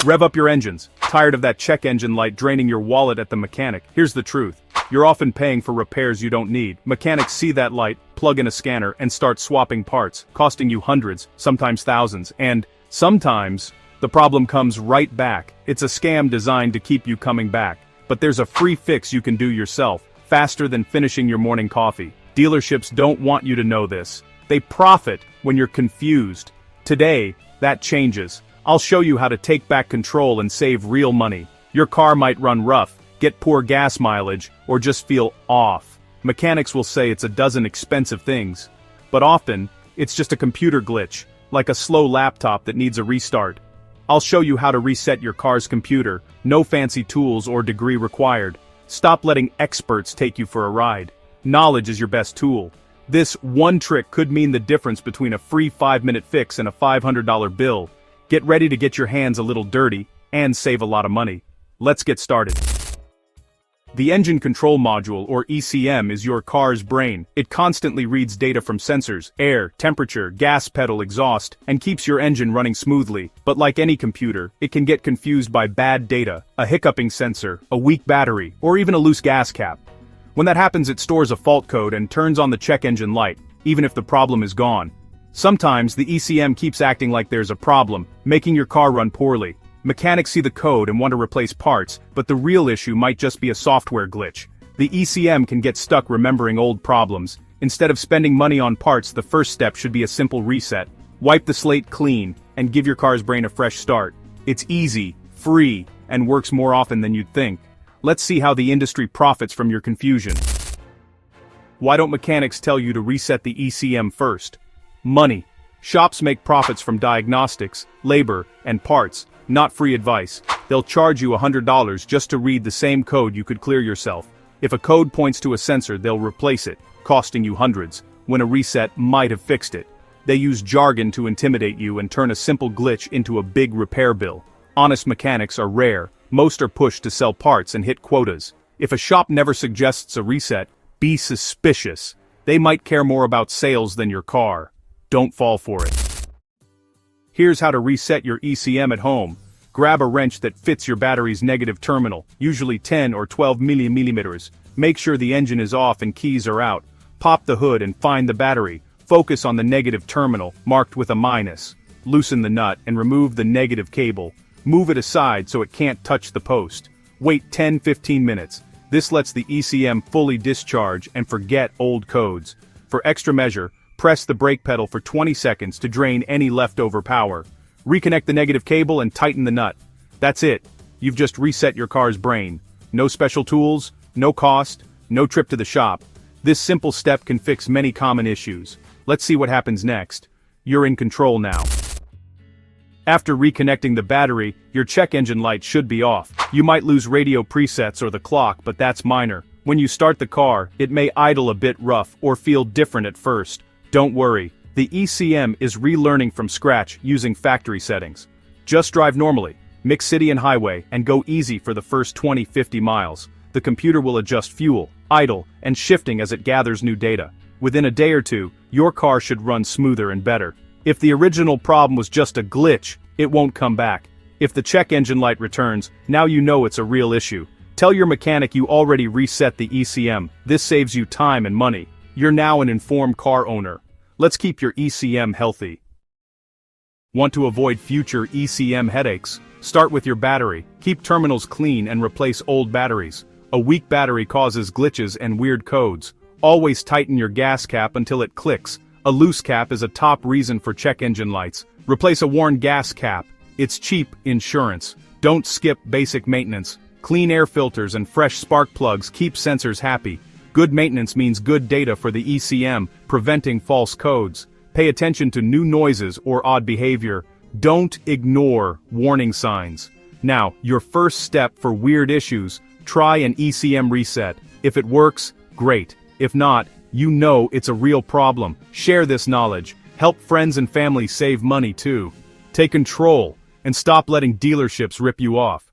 Rev up your engines. Tired of that check engine light draining your wallet at the mechanic? Here's the truth. You're often paying for repairs you don't need. Mechanics see that light, plug in a scanner, and start swapping parts, costing you hundreds, sometimes thousands, and sometimes the problem comes right back. It's a scam designed to keep you coming back. But there's a free fix you can do yourself, faster than finishing your morning coffee. Dealerships don't want you to know this. They profit when you're confused. Today, that changes. I'll show you how to take back control and save real money. Your car might run rough, get poor gas mileage, or just feel off. Mechanics will say it's a dozen expensive things. But often, it's just a computer glitch, like a slow laptop that needs a restart. I'll show you how to reset your car's computer, no fancy tools or degree required. Stop letting experts take you for a ride. Knowledge is your best tool. This one trick could mean the difference between a free 5-minute fix and a $500 bill. Get ready to get your hands a little dirty, and save a lot of money. Let's get started. The Engine Control Module, or ECM, is your car's brain. It constantly reads data from sensors, air, temperature, gas pedal, exhaust, and keeps your engine running smoothly. But like any computer, it can get confused by bad data, a hiccuping sensor, a weak battery, or even a loose gas cap. When that happens, it stores a fault code and turns on the check engine light, even if the problem is gone. Sometimes the ECM keeps acting like there's a problem, making your car run poorly. Mechanics see the code and want to replace parts, but the real issue might just be a software glitch. The ECM can get stuck remembering old problems. Instead of spending money on parts, the first step should be a simple reset. Wipe the slate clean, and give your car's brain a fresh start. It's easy, free, and works more often than you'd think. Let's see how the industry profits from your confusion. Why don't mechanics tell you to reset the ECM first? Money. Shops make profits from diagnostics, labor, and parts, not free advice. They'll charge you $100 just to read the same code you could clear yourself. If a code points to a sensor, they'll replace it, costing you hundreds, when a reset might have fixed it. They use jargon to intimidate you and turn a simple glitch into a big repair bill. Honest mechanics are rare. Most are pushed to sell parts and hit quotas. If a shop never suggests a reset, be suspicious. They might care more about sales than your car. Don't fall for it. Here's how to reset your ECM at home. Grab a wrench that fits your battery's negative terminal, usually 10 or 12 millimeters. Make sure the engine is off and keys are out. Pop the hood and find the battery. Focus on the negative terminal, marked with a minus. Loosen the nut and remove the negative cable. Move it aside so it can't touch the post. Wait 10-15 minutes. This lets the ECM fully discharge and forget old codes. For extra measure, press the brake pedal for 20 seconds to drain any leftover power. Reconnect the negative cable and tighten the nut. That's it. You've just reset your car's brain. No special tools, no cost, no trip to the shop. This simple step can fix many common issues. Let's see what happens next. You're in control now. After reconnecting the battery, your check engine light should be off. You might lose radio presets or the clock, but that's minor. When you start the car, it may idle a bit rough or feel different at first. Don't worry, the ECM is relearning from scratch using factory settings. Just drive normally, mix city and highway, and go easy for the first 20-50 miles. The computer will adjust fuel, idle, and shifting as it gathers new data. Within a day or two, your car should run smoother and better. If the original problem was just a glitch, it won't come back. If the check engine light returns, now you know it's a real issue. Tell your mechanic you already reset the ECM. This saves you time and money. You're now an informed car owner. Let's keep your ECM healthy. Want to avoid future ECM headaches? Start with your battery. Keep terminals clean and replace old batteries. A weak battery causes glitches and weird codes. Always tighten your gas cap until it clicks. A loose cap is a top reason for check engine lights. Replace a worn gas cap. It's cheap insurance. Don't skip basic maintenance. Clean air filters and fresh spark plugs keep sensors happy. Good maintenance means good data for the ECM, preventing false codes. Pay attention to new noises or odd behavior. Don't ignore warning signs. Now, your first step for weird issues, try an ECM reset. If it works, great. If not, you know it's a real problem. Share this knowledge. Help friends and family save money too. Take control, and stop letting dealerships rip you off.